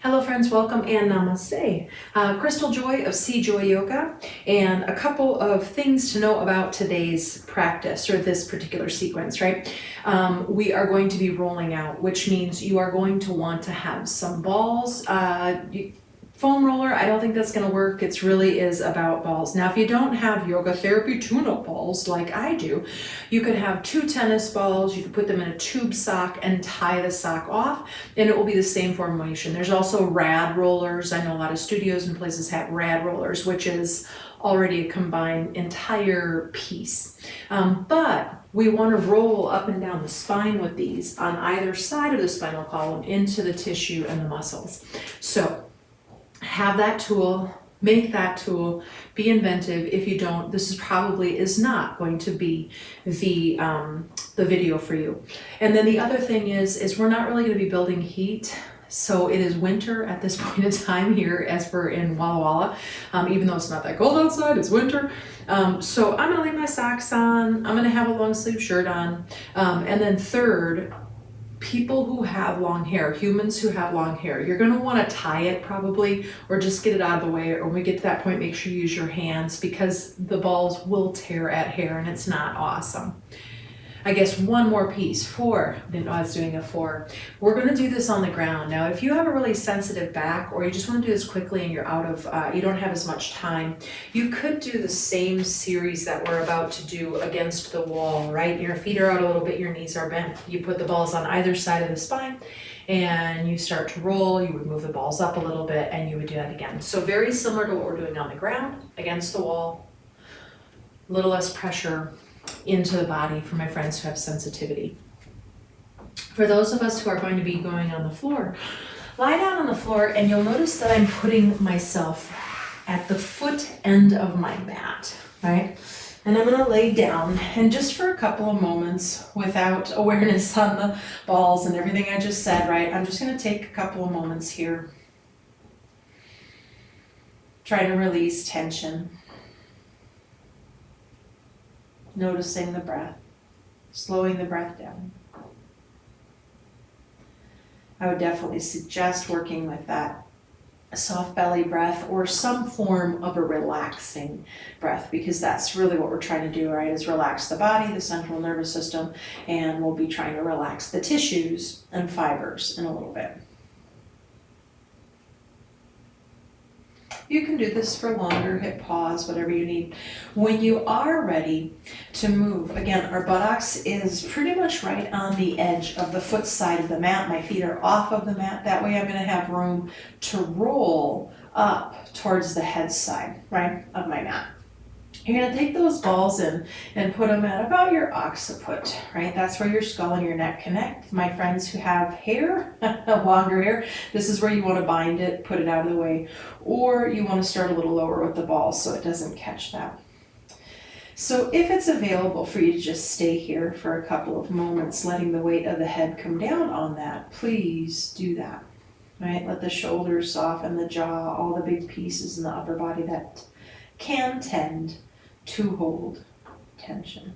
Hello friends, welcome and namaste. Crystal Joy of CJoyYoga, and a couple of things to know about today's practice or this particular sequence, right? We are going to be rolling out, which means you are going to want to have some balls. Foam roller, I don't think that's going to work. It really is about balls. Now, if you don't have yoga therapy tune-up balls like I do, you could have 2 tennis balls. You could put them in a tube sock and tie the sock off, and it will be the same formation. There's also rad rollers. I know a lot of studios and places have rad rollers, which is already a combined entire piece. But we want to roll up and down the spine with these on either side of the spinal column into the tissue and the muscles. So have that tool, make that tool, be inventive. If you don't, this is not going to be the video for you. And then the other thing is we're not really going to be building heat. So it is winter at this point in time here as we're in Walla Walla. Even though it's not that cold outside, it's winter. So I'm going to leave my socks on. I'm going to have a long sleeve shirt on. And then third, people who have long hair, humans who have long hair, you're going to want to tie it probably, or just get it out of the way. Or when we get to that point, make sure you use your hands because the balls will tear at hair and it's not awesome. I guess one more piece, 4. I was doing a 4. We're going to do this on the ground. Now, if you have a really sensitive back, or you just want to do this quickly and you're out of, you don't have as much time, you could do the same series that we're about to do against the wall, right? Your feet are out a little bit, your knees are bent. You put the balls on either side of the spine and you start to roll. You would move the balls up a little bit and you would do that again. So very similar to what we're doing on the ground, against the wall, a little less pressure into the body for my friends who have sensitivity. For those of us who are going to be going on the floor, lie down on the floor and you'll notice that I'm putting myself at the foot end of my mat, right? And I'm going to lay down, and just for a couple of moments without awareness on the balls and everything I just said, right? I'm just going to take a couple of moments here. Try to release tension. Noticing the breath, slowing the breath down. I would definitely suggest working with that soft belly breath or some form of a relaxing breath, because that's really what we're trying to do, right? Is relax the body, the central nervous system, and we'll be trying to relax the tissues and fibers in a little bit. You can do this for longer, hit pause, whatever you need. When you are ready to move, again, our buttocks is pretty much right on the edge of the foot side of the mat. My feet are off of the mat. That way I'm going to have room to roll up towards the head side, right, of my mat. You're going to take those balls in and put them at about your occiput, right? That's where your skull and your neck connect. My friends who have hair, longer hair, this is where you want to bind it, put it out of the way. Or you want to start a little lower with the balls so it doesn't catch that. So if it's available for you to just stay here for a couple of moments, letting the weight of the head come down on that, please do that, right? Let the shoulders soften, the jaw, all the big pieces in the upper body that can tend to hold tension.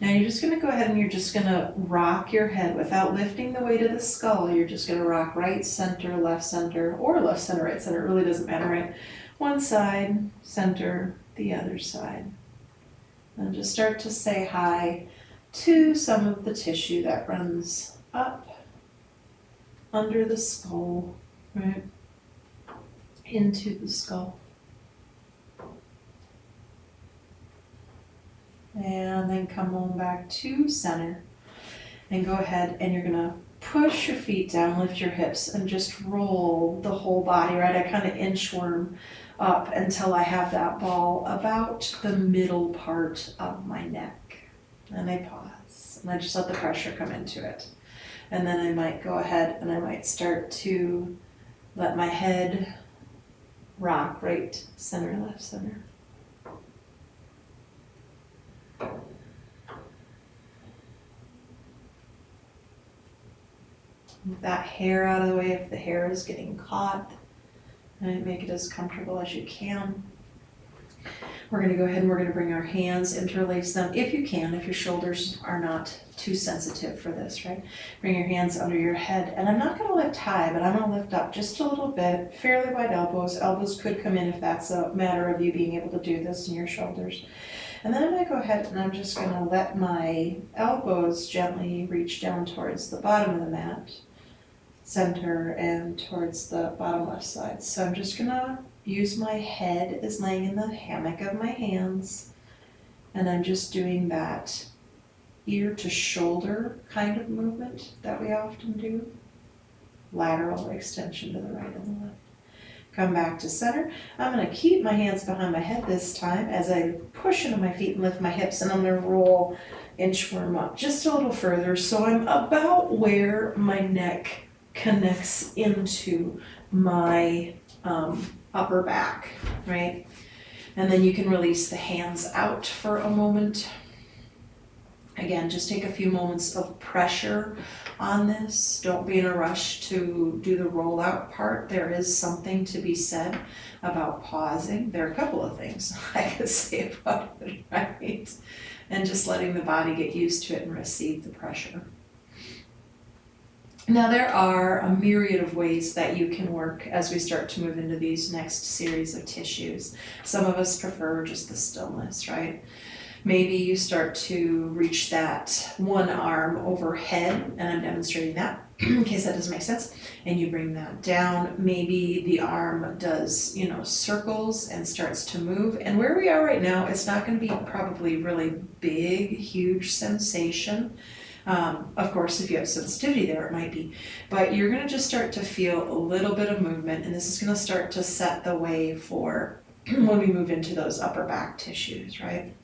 Now you're just going to go ahead and you're just going to rock your head without lifting the weight of the skull. You're just going to rock right center, or left center, right center. It really doesn't matter, right? One side, center, the other side. And just start to say hi to some of the tissue that runs up under the skull, right? Into the skull. And then come on back to center and go ahead and you're gonna push your feet down, lift your hips, and just roll the whole body, right? I kind of inchworm up until I have that ball about the middle part of my neck. And I pause and I just let the pressure come into it. And then I might go ahead and I might start to let my head rock right center, left center. Move that hair out of the way if the hair is getting caught, and make it as comfortable as you can. We're going to go ahead and we're going to bring our hands, interlace them if you can, if your shoulders are not too sensitive for this, right? Bring your hands under your head, and I'm not going to lift high, but I'm going to lift up just a little bit, fairly wide elbows. Elbows could come in if that's a matter of you being able to do this in your shoulders. And then I'm going to go ahead and I'm just going to let my elbows gently reach down towards the bottom of the mat, center, and towards the bottom left side. So I'm just going to use my head as laying in the hammock of my hands, and I'm just doing that ear to shoulder kind of movement that we often do. Lateral extension to the right and the left. Come back to center. I'm going to keep my hands behind my head this time as I push into my feet and lift my hips, and I'm going to roll inchworm up just a little further so I'm about where my neck connects into my upper back, right? And then you can release the hands out for a moment. Again, just take a few moments of pressure on this. Don't be in a rush to do the rollout part. There is something to be said about pausing. There are a couple of things I could say about it, right? And just letting the body get used to it and receive the pressure. Now there are a myriad of ways that you can work as we start to move into these next series of tissues. Some of us prefer just the stillness, right? Maybe you start to reach that one arm overhead, and I'm demonstrating that in case that doesn't make sense, and you bring that down. Maybe the arm does, circles and starts to move. And where we are right now, it's not going to be probably really big, huge sensation. Of course, if you have sensitivity there, it might be, but you're going to just start to feel a little bit of movement, and this is going to start to set the way for when we move into those upper back tissues, right?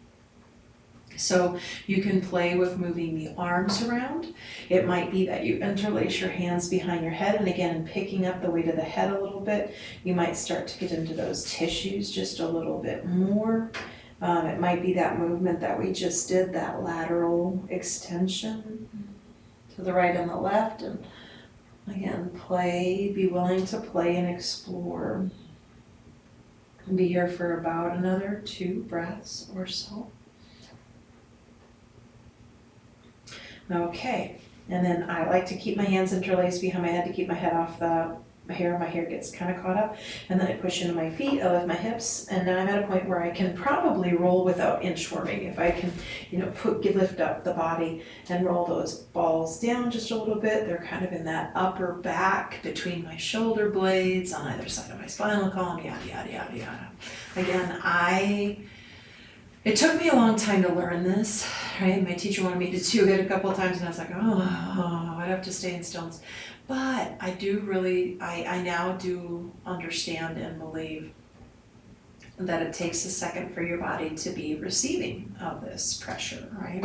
So you can play with moving the arms around. It might be that you interlace your hands behind your head, and again, picking up the weight of the head a little bit, you might start to get into those tissues just a little bit more. It might be that movement that we just did, that lateral extension to the right and the left. And again, play, be willing to play and explore. And be here for about another 2 breaths or so. Okay, and then I like to keep my hands interlaced behind my head to keep my head off the hair. My hair gets kind of caught up, and then I push into my feet, I lift my hips, and now I'm at a point where I can probably roll without inchworming. If I can, lift up the body and roll those balls down just a little bit. They're kind of in that upper back between my shoulder blades on either side of my spinal column, yada, yada, yada, yada. Again, it took me a long time to learn this, right? My teacher wanted me to do it a couple of times, and I was like, I'd have to stay in stillness. But I now do understand and believe that it takes a second for your body to be receiving of this pressure, right?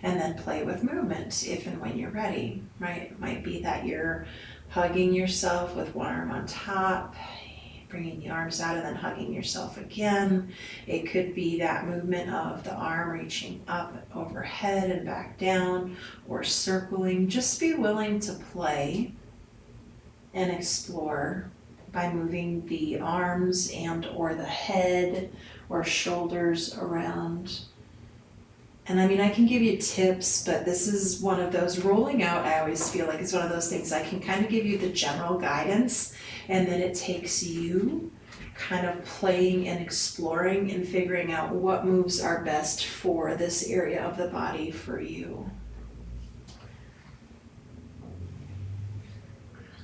And then play with movement if and when you're ready, right? It might be that you're hugging yourself with one arm on top, bringing the arms out and then hugging yourself again. It could be that movement of the arm reaching up overhead and back down, or circling. Just be willing to play and explore by moving the arms and or the head or shoulders around. And I can give you tips, but this is one of those rolling out. I always feel like it's one of those things I can kind of give you the general guidance, and then it takes you kind of playing and exploring and figuring out what moves are best for this area of the body for you.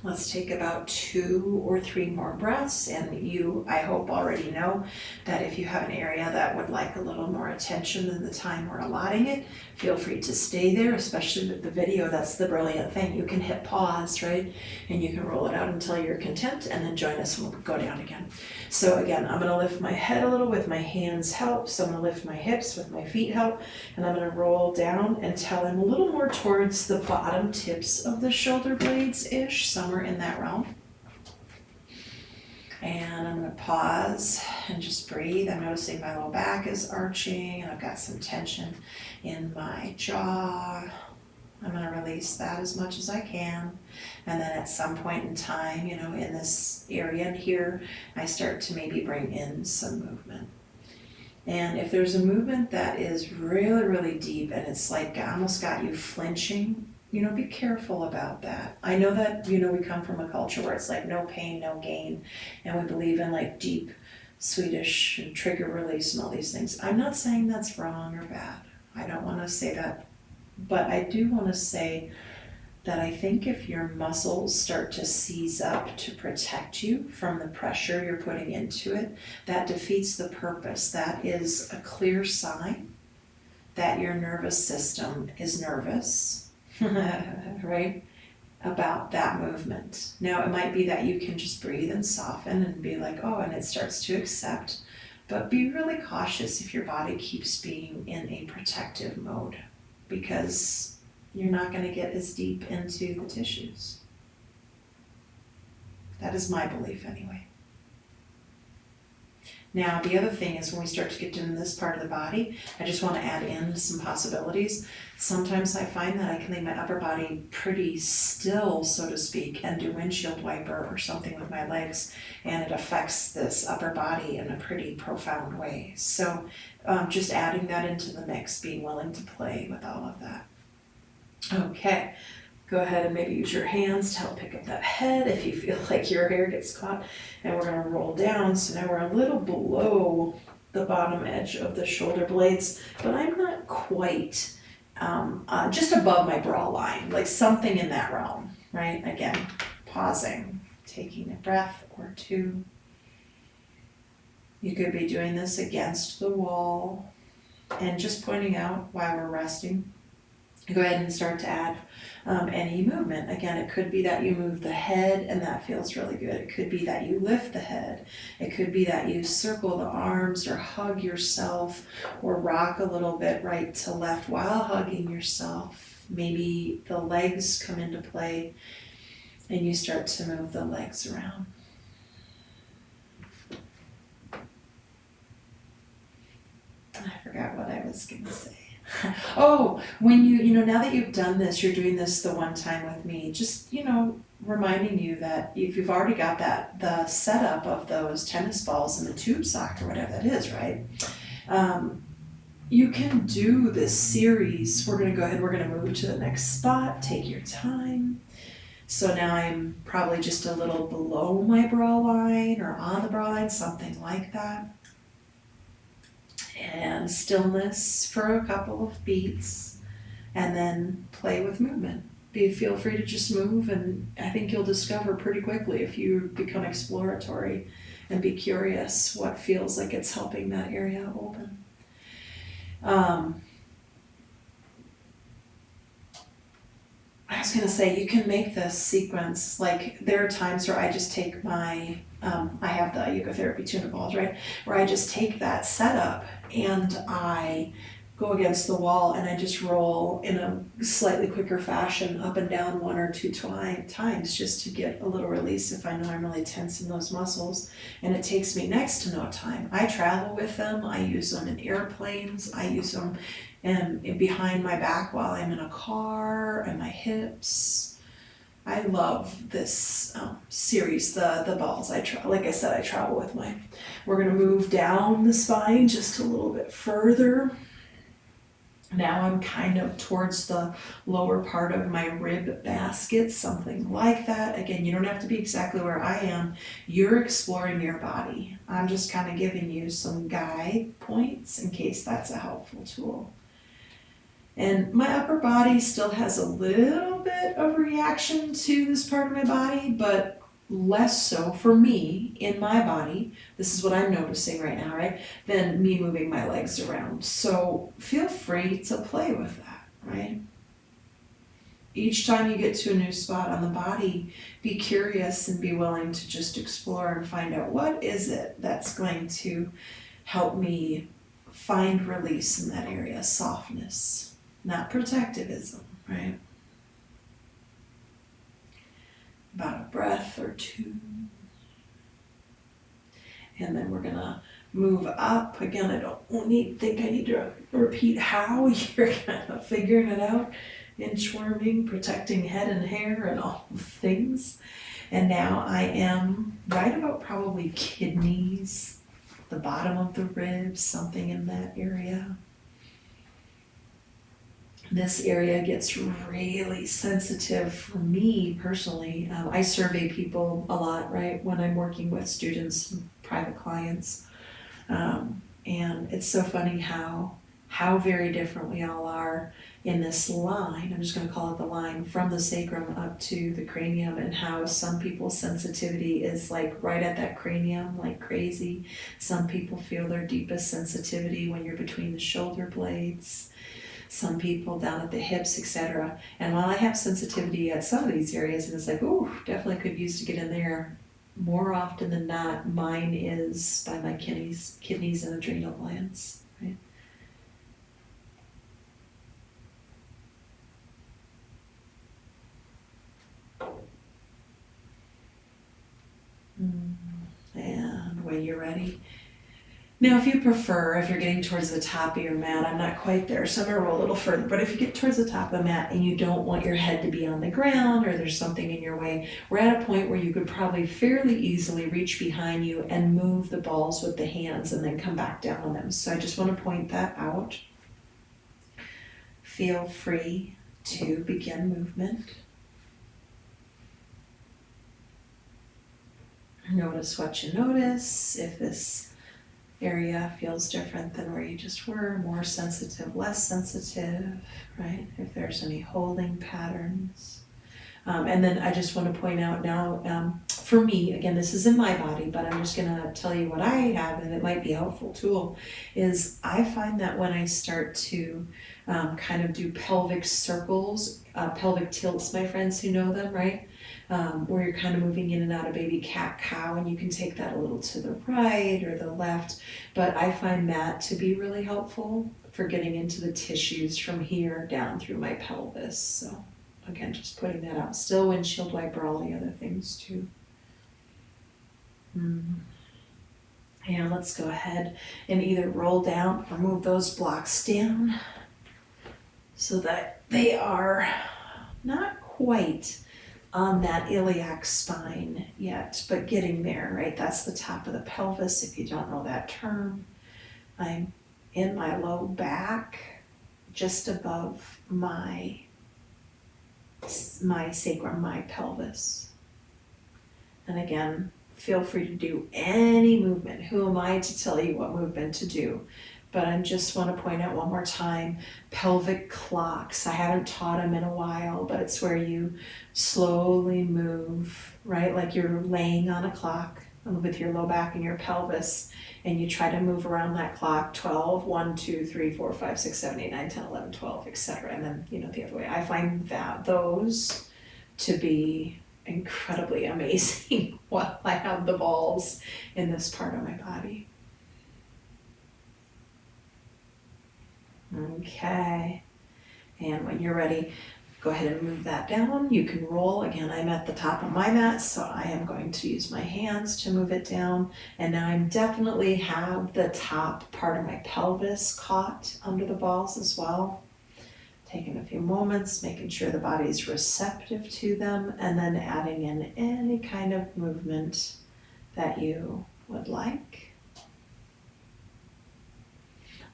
Let's take about 2 or 3 more breaths, and you, I hope, already know that if you have an area that would like a little more attention than the time we're allotting it, feel free to stay there, especially with the video. That's the brilliant thing. You can hit pause, right? And you can roll it out until you're content, and then join us when we'll go down again. So again, I'm going to lift my head a little with my hands help. So I'm going to lift my hips with my feet help, and I'm going to roll down until I'm a little more towards the bottom tips of the shoulder blades-ish, somewhere in that realm. And I'm going to pause and just breathe. I'm noticing my low back is arching, and I've got some tension in my jaw. I'm going to release that as much as I can. And then at some point in time, in this area here, I start to maybe bring in some movement. And if there's a movement that is really, really deep and it's like almost got you flinching, be careful about that. I know that, we come from a culture where it's like no pain, no gain, and we believe in like deep Swedish and trigger release and all these things. I'm not saying that's wrong or bad. I don't want to say that, but I do want to say that I think if your muscles start to seize up to protect you from the pressure you're putting into it, that defeats the purpose. That is a clear sign that your nervous system is nervous, right, about that movement. Now, it might be that you can just breathe and soften and be like, oh, and it starts to accept, but be really cautious if your body keeps being in a protective mode, because you're not going to get as deep into the tissues. That is my belief anyway. Now, the other thing is when we start to get into this part of the body, I just want to add in some possibilities. Sometimes I find that I can leave my upper body pretty still, so to speak, and do windshield wiper or something with my legs, and it affects this upper body in a pretty profound way. So just adding that into the mix, being willing to play with all of that. Okay, go ahead and maybe use your hands to help pick up that head if you feel like your hair gets caught. And we're going to roll down. So now we're a little below the bottom edge of the shoulder blades, but I'm not quite just above my bra line, like something in that realm, right? Again, pausing, taking a breath or two. You could be doing this against the wall and just pointing out while we're resting. Go ahead and start to add any movement. Again, it could be that you move the head and that feels really good. It could be that you lift the head. It could be that you circle the arms or hug yourself or rock a little bit right to left while hugging yourself. Maybe the legs come into play and you start to move the legs around. I forgot what I was going to say. Oh, when now that you've done this, you're doing this the one time with me, just, reminding you that if you've already got the setup of those tennis balls and the tube sock or whatever that is, right? You can do this series. We're going to go ahead, we're going to move to the next spot, take your time. So now I'm probably just a little below my bra line or on the bra line, something like that. And stillness for a couple of beats, and then play with movement. Feel free to just move, and I think you'll discover pretty quickly if you become exploratory and be curious what feels like it's helping that area open. I was going to say, you can make this sequence, like there are times where I just take my, I have the yoga therapy tuna balls, right? Where I just take that setup and I go against the wall and I just roll in a slightly quicker fashion up and down 1 or 2 times just to get a little release if I know I'm really tense in those muscles. And it takes me next to no time. I travel with them. I use them in airplanes. I use them behind my back while I'm in a car and my hips. I love this series, the balls. Like I said, I travel with mine. We're going to move down the spine just a little bit further. Now I'm kind of towards the lower part of my rib basket, something like that. Again, you don't have to be exactly where I am. You're exploring your body. I'm just kind of giving you some guide points in case that's a helpful tool. And my upper body still has a little bit of reaction to this part of my body, but less so for me in my body. This is what I'm noticing right now, right? Than me moving my legs around. So feel free to play with that, right? Each time you get to a new spot on the body, be curious and be willing to just explore and find out what is it that's going to help me find release in that area, softness, not protectivism, right? About a breath or two. And then we're gonna move up. Again, I don't think I need to repeat how. You're kind of figuring it out. Inchworming, protecting head and hair and all the things. And now I am right about probably kidneys the bottom of the ribs, something in that area. This area gets really sensitive for me personally. I survey people a lot, right, when I'm working with students and private clients. And it's so funny how very different we all are in this line. I'm just going to call it the line from the sacrum up to the cranium, and how some people's sensitivity is like right at that cranium, like crazy. Some people feel their deepest sensitivity when you're between the shoulder blades. Some people down at the hips, etc. And while I have sensitivity at some of these areas, and it's like, ooh, definitely could use to get in there, more often than not, mine is by my kidneys and adrenal glands, right? And when you're ready. Now, if you prefer, if you're getting towards the top of your mat, I'm not quite there, so I'm gonna roll a little further, but if you get towards the top of the mat and you don't want your head to be on the ground, or there's something in your way, we're at a point where you could probably fairly easily reach behind you and move the balls with the hands and then come back down on them. So I just want to point that out. Feel free to begin movement. Notice what you notice. If this area feels different than where you just were, more sensitive, less sensitive, right? If there's any holding patterns. And then I just want to point out now, for me, again, this is in my body, but I'm just going to tell you what I have, and it might be a helpful tool, is I find that when I start to kind of do pelvic circles, pelvic tilts, my friends who know them, right? Where you're kind of moving in and out of baby cat cow, and you can take that a little to the right or the left, but I find that to be really helpful for getting into the tissues from here down through my pelvis. So again, just putting that out. Still windshield wiper, all the other things too. And let's go ahead and either roll down or move those blocks down so that they are not quite on that iliac spine yet, but getting there, right? That's the top of the pelvis, if you don't know that term. I'm in my low back, just above my sacrum, my pelvis. And again, feel free to do any movement. Who am I to tell you what movement to do? But I just want to point out one more time, pelvic clocks. I haven't taught them in a while, but it's where you slowly move, right? Like you're laying on a clock with your low back and your pelvis, and you try to move around that clock 12, 1, 2, 3, 4, 5, 6, 7, 8, 9, 10, 11, 12, etc. And then, the other way. I find that those to be incredibly amazing while I have the balls in this part of my body. Okay, and when you're ready, go ahead and move that down. You can roll. Again, I'm at the top of my mat, so I am going to use my hands to move it down. And now I'm definitely have the top part of my pelvis caught under the balls as well. Taking a few moments, making sure the body's receptive to them, and then adding in any kind of movement that you would like.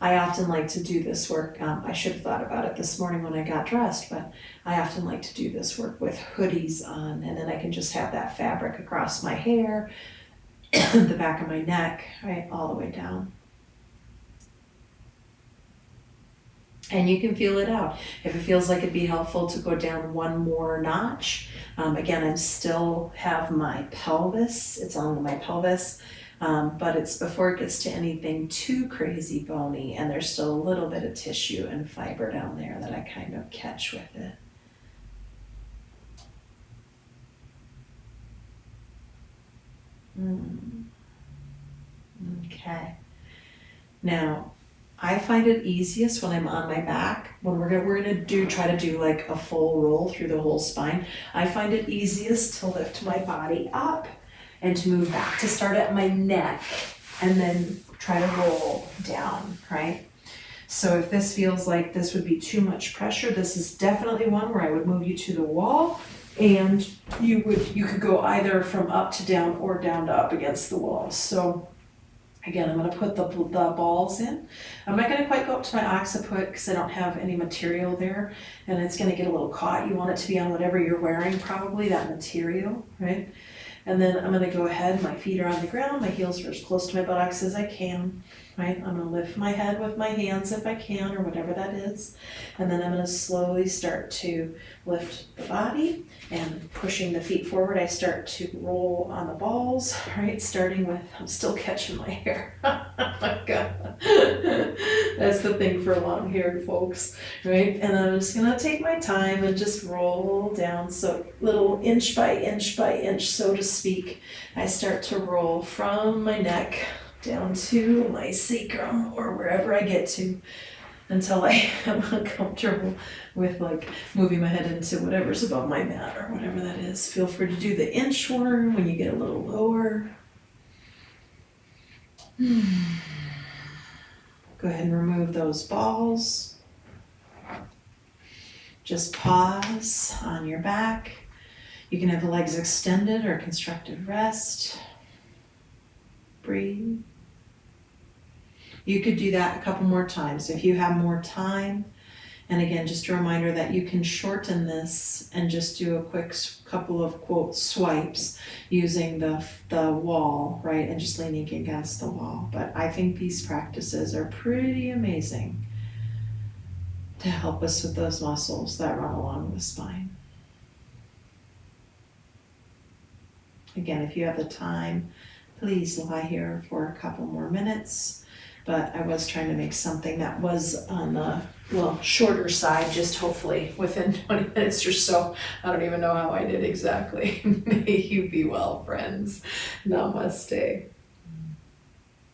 I often like to do this work, I should have thought about it this morning when I got dressed, but I often like to do this work with hoodies on, and then I can just have that fabric across my hair, the back of my neck, right, all the way down. And you can feel it out. If it feels like it'd be helpful to go down one more notch, again, I still have my pelvis, it's on my pelvis, but it's before it gets to anything too crazy bony, and there's still a little bit of tissue and fiber down there that I kind of catch with it. Okay. Now, I find it easiest when I'm on my back. When we're gonna try to do like a full roll through the whole spine. I find it easiest to lift my body up and to move back, to start at my neck and then try to roll down, right? So if this feels like this would be too much pressure, this is definitely one where I would move you to the wall, and you could go either from up to down or down to up against the wall. So Again, I'm going to put the balls in. I'm not going to quite go up to my occiput because I don't have any material there, and it's going to get a little caught. You want it to be on whatever you're wearing, probably that material, right? And then I'm going to go ahead, my feet are on the ground, my heels are as close to my buttocks as I can, right? I'm going to lift my head with my hands if I can, or whatever that is. And then I'm going to slowly start to lift the body and pushing the feet forward. I start to roll on the balls, right? Starting with, I'm still catching my hair. Oh my God. That's the thing for long-haired folks, right? And I'm just going to take my time and just roll down. So little inch by inch by inch, so to speak. I start to roll from my neck down to my sacrum or wherever I get to until I am uncomfortable with like moving my head into whatever's above my mat or whatever that is. Feel free to do the inchworm when you get a little lower. Go ahead and remove those balls. Just pause on your back. You can have the legs extended or constructive rest. Breathe. You could do that a couple more times if you have more time. And again, just a reminder that you can shorten this and just do a quick couple of quote swipes using the wall, right? And just leaning against the wall. But I think these practices are pretty amazing to help us with those muscles that run along the spine. Again, if you have the time, please lie here for a couple more minutes. But I was trying to make something that was on the shorter side, just hopefully within 20 minutes or so. I don't even know how I did exactly. May you be well, friends. Namaste.